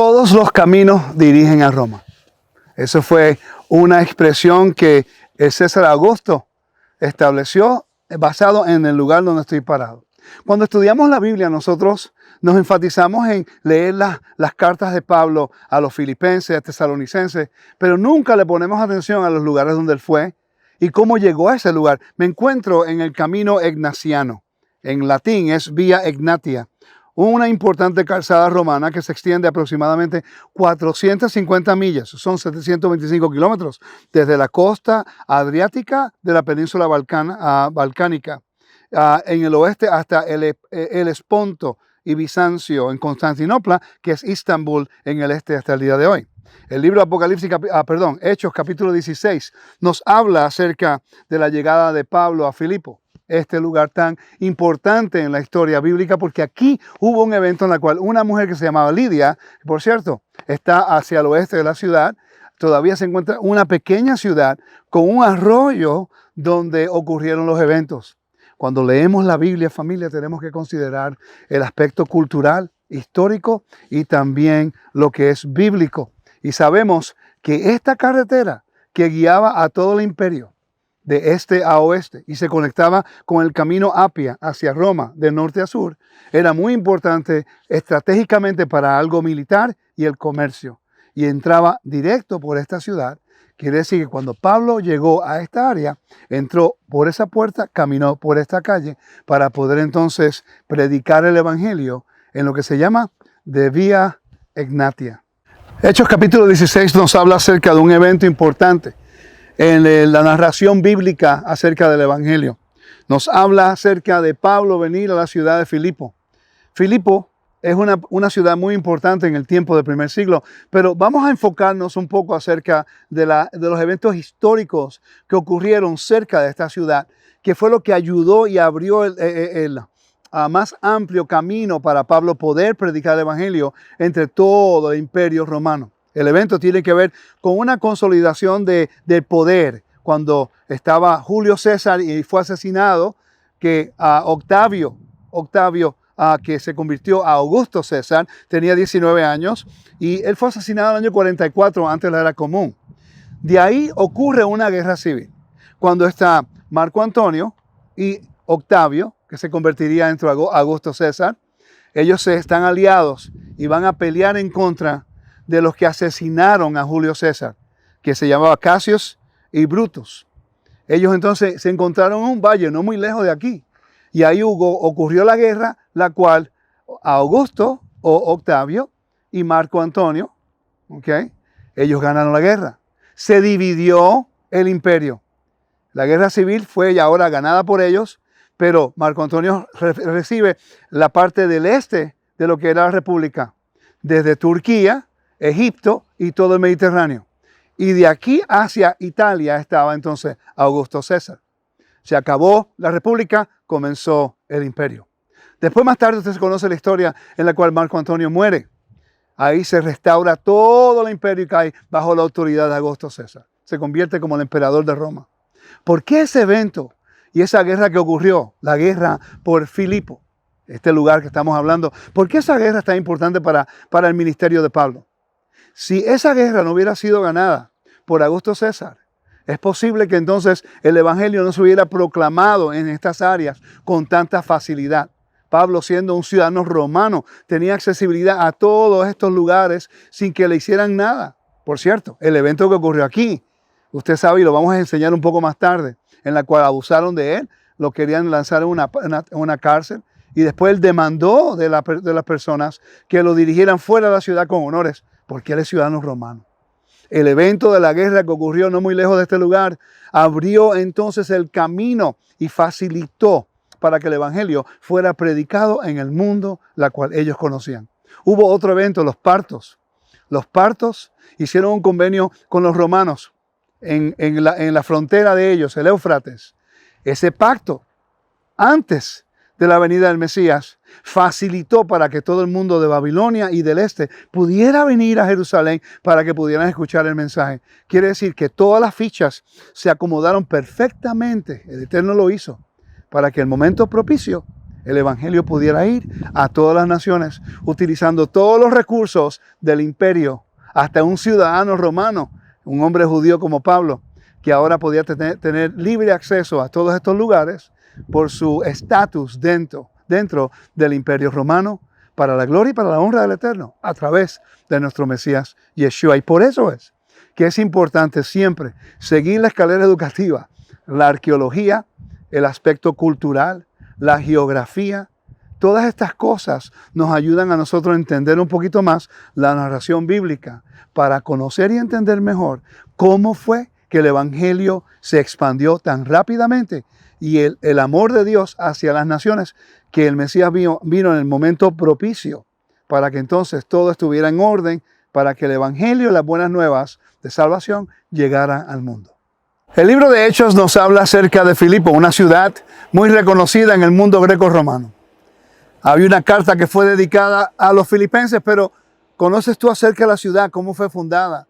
todos los caminos dirigen a Roma. Eso fue una expresión que el César Augusto estableció basado en el lugar donde estoy parado. Cuando estudiamos la Biblia, nosotros nos enfatizamos en leer las cartas de Pablo a los filipenses, a tesalonicenses, pero nunca le ponemos atención a los lugares donde él fue y cómo llegó a ese lugar. Me encuentro en el camino egnaciano. En latín es Vía Egnatia, una importante calzada romana que se extiende aproximadamente 450 millas, son 725 kilómetros, desde la costa adriática de la península balcánica, en el oeste hasta el Helesponto y Bizancio en Constantinopla, que es Istambul en el este hasta el día de hoy. El libro Hechos capítulo 16 nos habla acerca de la llegada de Pablo a Filipo, este lugar tan importante en la historia bíblica, porque aquí hubo un evento en el cual una mujer que se llamaba Lidia, por cierto, está hacia el oeste de la ciudad, todavía se encuentra una pequeña ciudad con un arroyo donde ocurrieron los eventos. Cuando leemos la Biblia, familia, tenemos que considerar el aspecto cultural, histórico y también lo que es bíblico. Y sabemos que esta carretera que guiaba a todo el imperio de este a oeste y se conectaba con el camino Apia hacia Roma, de norte a sur, era muy importante estratégicamente para algo militar y el comercio. Y entraba directo por esta ciudad. Quiere decir que cuando Pablo llegó a esta área, entró por esa puerta, caminó por esta calle para poder entonces predicar el evangelio en lo que se llama de Vía Egnatia. Hechos capítulo 16 nos habla acerca de un evento importante en la narración bíblica acerca del evangelio. Nos habla acerca de Pablo venir a la ciudad de Filipo. Filipo es una ciudad muy importante en el tiempo del primer siglo, pero vamos a enfocarnos un poco acerca de los eventos históricos que ocurrieron cerca de esta ciudad, que fue lo que ayudó y abrió el más amplio camino para Pablo poder predicar el evangelio entre todo el imperio romano. El evento tiene que ver con una consolidación del poder. Cuando estaba Julio César y fue asesinado, que Octavio, que se convirtió a Augusto César, tenía 19 años y él fue asesinado en el año 44 antes de la era común. De ahí ocurre una guerra civil, cuando está Marco Antonio y Octavio, que se convertiría en Augusto César. Ellos se están aliados y van a pelear en contra de los que asesinaron a Julio César, que se llamaba Cassius y Brutus. Ellos entonces se encontraron en un valle no muy lejos de aquí. Y ahí ocurrió la guerra, la cual Augusto o Octavio y Marco Antonio, ellos ganaron la guerra. Se dividió el imperio. La guerra civil fue ya ahora ganada por ellos, pero Marco Antonio recibe la parte del este de lo que era la república, desde Turquía, Egipto y todo el Mediterráneo. Y de aquí hacia Italia estaba entonces Augusto César. Se acabó la república, comenzó el imperio. Después, más tarde, usted conoce la historia en la cual Marco Antonio muere. Ahí se restaura todo el imperio y cae bajo la autoridad de Augusto César. Se convierte como el emperador de Roma. ¿Por qué ese evento y esa guerra que ocurrió? La guerra por Filipo, este lugar que estamos hablando. ¿Por qué esa guerra es tan importante para el ministerio de Pablo? Si esa guerra no hubiera sido ganada por Augusto César, es posible que entonces el evangelio no se hubiera proclamado en estas áreas con tanta facilidad. Pablo, siendo un ciudadano romano, tenía accesibilidad a todos estos lugares sin que le hicieran nada. Por cierto, el evento que ocurrió aquí, usted sabe, y lo vamos a enseñar un poco más tarde, en la cual abusaron de él, lo querían lanzar en una cárcel, y después él demandó de las personas que lo dirigieran fuera de la ciudad con honores, porque él es ciudadano romano. El evento de la guerra que ocurrió no muy lejos de este lugar abrió entonces el camino y facilitó para que el evangelio fuera predicado en el mundo, la cual ellos conocían. Hubo otro evento, los partos. Los partos hicieron un convenio con los romanos en la frontera de ellos, el Éufrates. Ese pacto, antes de la venida del Mesías, facilitó para que todo el mundo de Babilonia y del este pudiera venir a Jerusalén para que pudieran escuchar el mensaje. Quiere decir que todas las fichas se acomodaron perfectamente. El Eterno lo hizo para que el momento propicio el evangelio pudiera ir a todas las naciones, utilizando todos los recursos del imperio, hasta un ciudadano romano, un hombre judío como Pablo, que ahora podía tener libre acceso a todos estos lugares por su estatus dentro del imperio romano, para la gloria y para la honra del Eterno, a través de nuestro Mesías Yeshua. Y por eso es que es importante siempre seguir la escalera educativa, la arqueología, el aspecto cultural, la geografía. Todas estas cosas nos ayudan a nosotros a entender un poquito más la narración bíblica, para conocer y entender mejor cómo fue que el Evangelio se expandió tan rápidamente y el amor de Dios hacia las naciones, que el Mesías vino en el momento propicio para que entonces todo estuviera en orden, para que el Evangelio y las buenas nuevas de salvación llegaran al mundo. El libro de Hechos nos habla acerca de Filipo, una ciudad muy reconocida en el mundo greco-romano. Había una carta que fue dedicada a los filipenses, pero ¿conoces tú acerca de la ciudad? ¿Cómo fue fundada?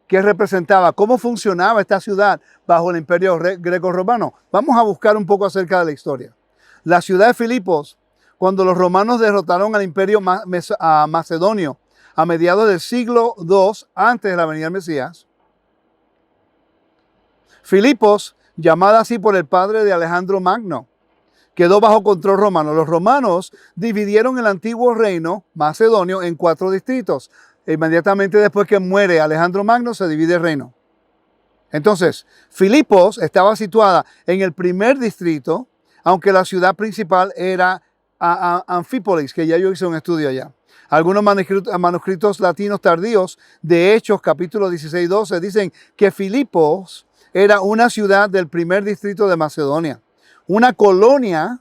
¿Qué representaba? ¿Cómo funcionaba esta ciudad bajo el imperio greco-romano? Vamos a buscar un poco acerca de la historia. La ciudad de Filipos, cuando los romanos derrotaron al imperio macedonio a mediados del siglo II antes de la venida del Mesías, Filipos, llamada así por el padre de Alejandro Magno, quedó bajo control romano. Los romanos dividieron el antiguo reino macedonio en 4 distritos. Inmediatamente después que muere Alejandro Magno, se divide el reino. Entonces, Filipos estaba situada en el primer distrito, aunque la ciudad principal era Anfípolis, que ya yo hice un estudio allá. Algunos manuscritos latinos tardíos de Hechos, capítulo 16-12, dicen que Filipos era una ciudad del primer distrito de Macedonia, una colonia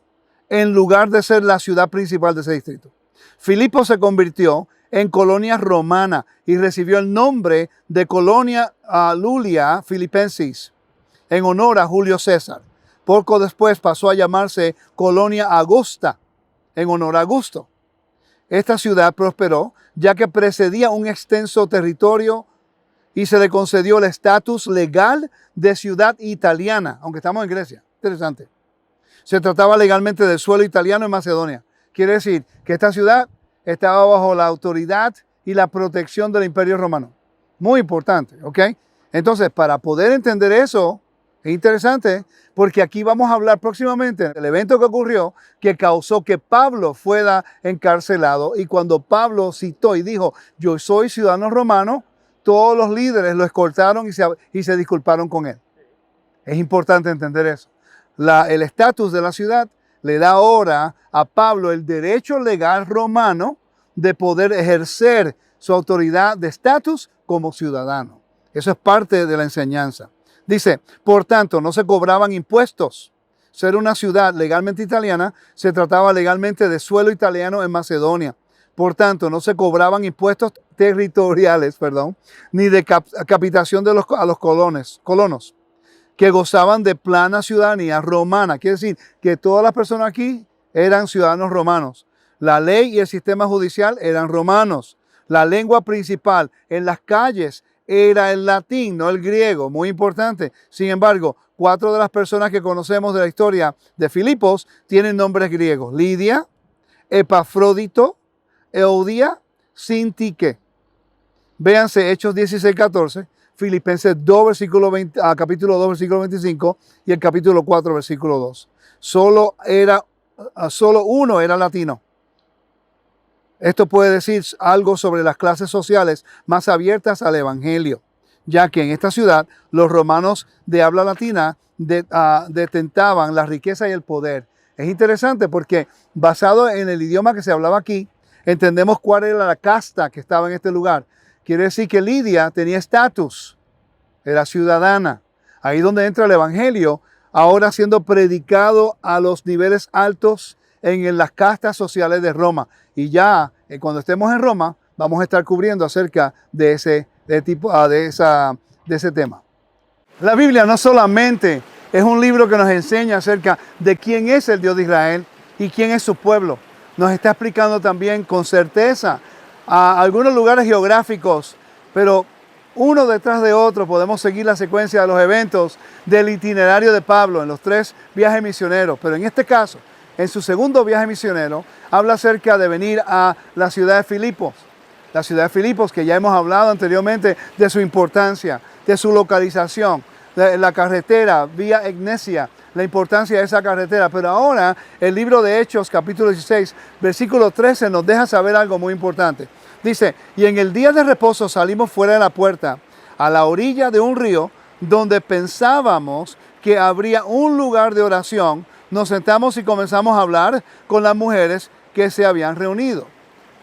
en lugar de ser la ciudad principal de ese distrito. Filipos se convirtió en colonia romana y recibió el nombre de Colonia Lulia Filipensis en honor a Julio César. Poco después pasó a llamarse Colonia Augusta en honor a Augusto. Esta ciudad prosperó ya que precedía un extenso territorio y se le concedió el estatus legal de ciudad italiana, aunque estamos en Grecia. Interesante. Se trataba legalmente del suelo italiano en Macedonia. Quiere decir que esta ciudad estaba bajo la autoridad y la protección del Imperio Romano. Muy importante, ¿ok? Entonces, para poder entender eso, es interesante porque aquí vamos a hablar próximamente del evento que ocurrió que causó que Pablo fuera encarcelado. Y cuando Pablo citó y dijo, yo soy ciudadano romano, todos los líderes lo escoltaron y se disculparon con él. Es importante entender eso. El estatus de la ciudad le da ahora a Pablo el derecho legal romano de poder ejercer su autoridad de estatus como ciudadano. Eso es parte de la enseñanza. Dice, por tanto, no se cobraban impuestos. Ser una ciudad legalmente italiana, se trataba legalmente de suelo italiano en Macedonia. Por tanto, no se cobraban impuestos territoriales, ni de capitación a los colonos, que gozaban de plana ciudadanía romana. Quiere decir que todas las personas aquí eran ciudadanos romanos. La ley y el sistema judicial eran romanos. La lengua principal en las calles era el latín, no el griego, muy importante. Sin embargo, 4 de las personas que conocemos de la historia de Filipos tienen nombres griegos: Lidia, Epafrodito, Eudia, Sintique. Véanse Hechos 16-14, Filipenses 2, capítulo 2, versículo 25 y el capítulo 4, versículo 2. Solo uno era latino. Esto puede decir algo sobre las clases sociales más abiertas al evangelio, ya que en esta ciudad los romanos de habla latina detentaban la riqueza y el poder. Es interesante porque basado en el idioma que se hablaba aquí, entendemos cuál era la casta que estaba en este lugar. Quiere decir que Lidia tenía estatus, era ciudadana. Ahí donde entra el evangelio, ahora siendo predicado a los niveles altos en las castas sociales de Roma. Y ya cuando estemos en Roma, vamos a estar cubriendo acerca de ese tema. La Biblia no solamente es un libro que nos enseña acerca de quién es el Dios de Israel y quién es su pueblo. Nos está explicando también con certeza a algunos lugares geográficos, pero uno detrás de otro podemos seguir la secuencia de los eventos del itinerario de Pablo en los 3 viajes misioneros. Pero en este caso, en su segundo viaje misionero, habla acerca de venir a la ciudad de Filipos. La ciudad de Filipos, que ya hemos hablado anteriormente de su importancia, de su localización, de la carretera vía Egnesia, la importancia de esa carretera. Pero ahora el libro de Hechos, capítulo 16, versículo 13, nos deja saber algo muy importante. Dice, y en el día de reposo salimos fuera de la puerta, a la orilla de un río, donde pensábamos que habría un lugar de oración. Nos sentamos y comenzamos a hablar con las mujeres que se habían reunido.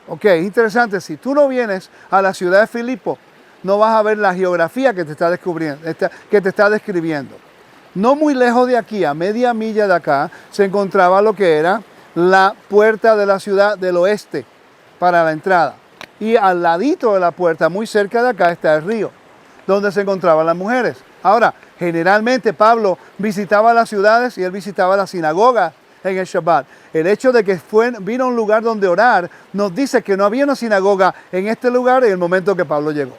Ok, es interesante, si tú no vienes a la ciudad de Filipo, no vas a ver la geografía que te está describiendo. No muy lejos de aquí, a media milla de acá, se encontraba lo que era la puerta de la ciudad del oeste para la entrada. Y al ladito de la puerta, muy cerca de acá, está el río, donde se encontraban las mujeres. Ahora, generalmente Pablo visitaba las ciudades y él visitaba las sinagogas en el Shabbat. El hecho de que vino a un lugar donde orar nos dice que no había una sinagoga en este lugar en el momento que Pablo llegó.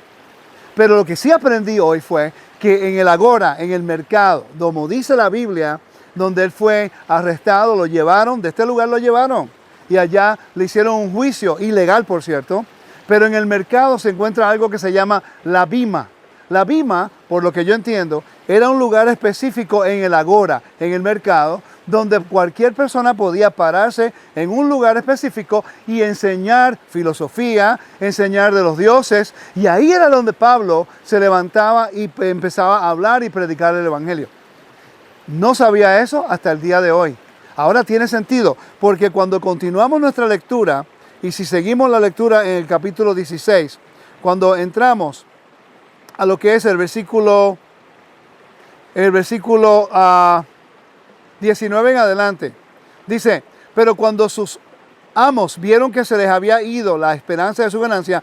Pero lo que sí aprendí hoy fue que en el agora, en el mercado, como dice la Biblia, donde él fue arrestado, lo llevaron, de este lugar lo llevaron. Y allá le hicieron un juicio, ilegal por cierto, pero en el mercado se encuentra algo que se llama la bima. La bima, por lo que yo entiendo, era un lugar específico en el agora, en el mercado, donde cualquier persona podía pararse en un lugar específico y enseñar filosofía, enseñar de los dioses. Y ahí era donde Pablo se levantaba y empezaba a hablar y predicar el evangelio. No sabía eso hasta el día de hoy. Ahora tiene sentido, porque cuando continuamos nuestra lectura, y si seguimos la lectura en el capítulo 16, cuando entramos a lo que es el versículo 19 en adelante, dice, pero cuando sus amos vieron que se les había ido la esperanza de su ganancia,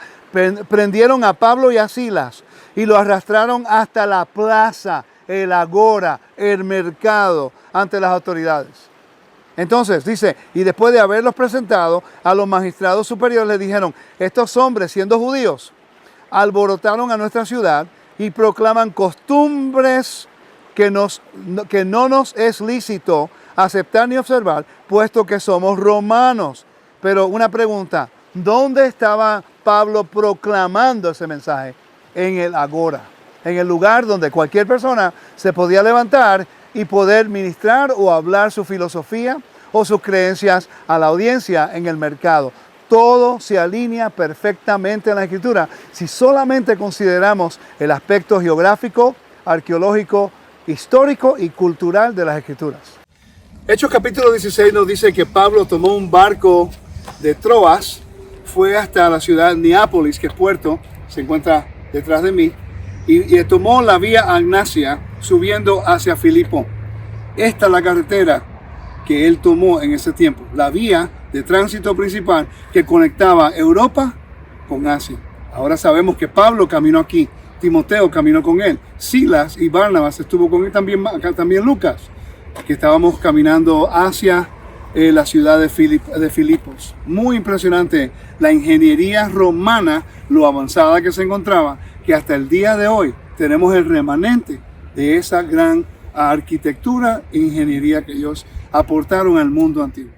prendieron a Pablo y a Silas y lo arrastraron hasta la plaza, el agora, el mercado, ante las autoridades. Entonces dice, y después de haberlos presentado a los magistrados superiores, le dijeron, estos hombres, siendo judíos, alborotaron a nuestra ciudad y proclaman costumbres que no nos es lícito aceptar ni observar, puesto que somos romanos. Pero una pregunta, ¿dónde estaba Pablo proclamando ese mensaje? En el agora, en el lugar donde cualquier persona se podía levantar y poder ministrar o hablar su filosofía o sus creencias a la audiencia en el mercado. Todo se alinea perfectamente en la Escritura si solamente consideramos el aspecto geográfico, arqueológico, histórico y cultural de las Escrituras. Hechos capítulo 16 nos dice que Pablo tomó un barco de Troas, fue hasta la ciudad de Neápolis, que es puerto, se encuentra detrás de mí, y tomó la vía Agnacia subiendo hacia Filipo. Esta es la carretera que él tomó en ese tiempo, la vía de tránsito principal que conectaba Europa con Asia. Ahora sabemos que Pablo caminó aquí, Timoteo caminó con él, Silas y Barnabas estuvo con él también, acá también Lucas, que estábamos caminando hacia la ciudad de Filipos. Muy impresionante la ingeniería romana, lo avanzada que se encontraba, que hasta el día de hoy tenemos el remanente de esa gran arquitectura e ingeniería que ellos aportaron al mundo antiguo.